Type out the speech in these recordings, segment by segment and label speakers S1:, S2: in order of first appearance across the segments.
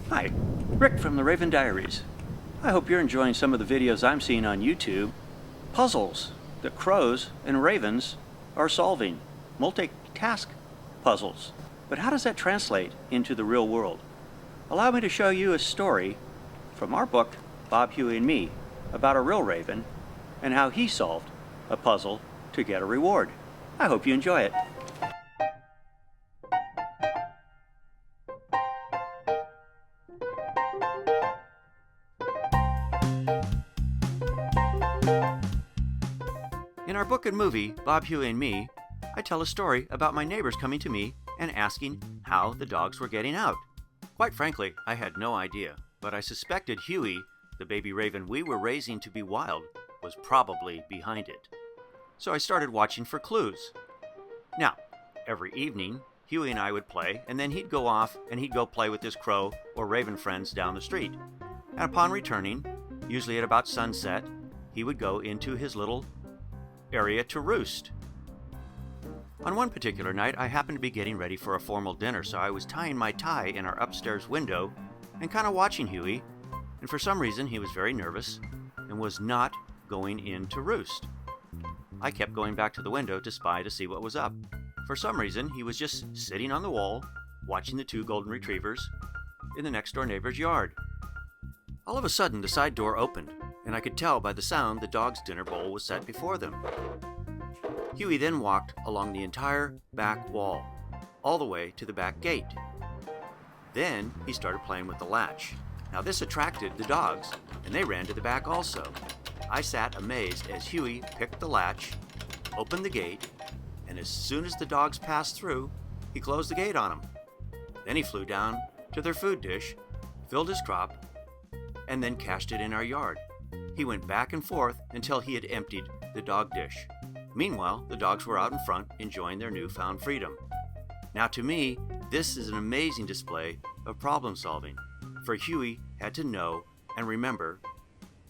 S1: Hi, Rick from the Raven Diaries. I hope you're enjoying some of the videos I'm seeing on YouTube. Puzzles that crows and ravens are solving. Multitask puzzles. But how does that translate into the real world? Allow me to show you a story from our book, Bob, Huey, and Me, about a real raven and how he solved a puzzle to get a reward. I hope you enjoy it. In our book and movie, Bob, Huey, and Me, I tell a story about my neighbors coming to me and asking how the dogs were getting out. Quite frankly, I had no idea, but I suspected Huey, the baby raven we were raising to be wild, was probably behind it. So I started watching for clues. Now, every evening, Huey and I would play, and then he'd go off and he'd go play with his crow or raven friends down the street. And upon returning, usually at about sunset, he would go into his little area to roost. On one particular night, I happened to be getting ready for a formal dinner, so I was tying my tie in our upstairs window and kind of watching Huey, and for some reason he was very nervous and was not going in to roost. I kept going back to the window to spy to see what was up. For some reason, he was just sitting on the wall, watching the two golden retrievers in the next door neighbor's yard. All of a sudden, the side door opened, and I could tell by the sound the dog's dinner bowl was set before them. Huey then walked along the entire back wall, all the way to the back gate. Then he started playing with the latch. Now this attracted the dogs, and they ran to the back also. I sat amazed as Huey picked the latch, opened the gate, and as soon as the dogs passed through, he closed the gate on them. Then he flew down to their food dish, filled his crop, and then cached it in our yard. He went back and forth until he had emptied the dog dish. Meanwhile, the dogs were out in front enjoying their newfound freedom. Now to me, this is an amazing display of problem solving, for Huey had to know and remember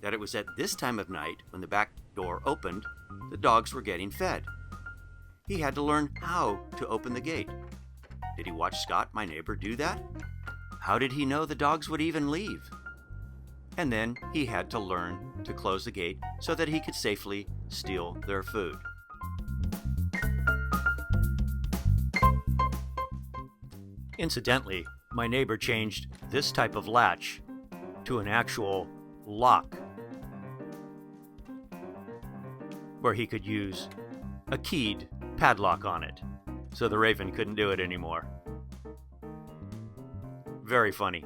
S1: that it was at this time of night when the back door opened, the dogs were getting fed. He had to learn how to open the gate. Did he watch Scott, my neighbor, do that? How did he know the dogs would even leave? And then he had to learn to close the gate so that he could safely steal their food. Incidentally, my neighbor changed this type of latch to an actual lock, where he could use a keyed padlock on it, so the raven couldn't do it anymore. Very funny.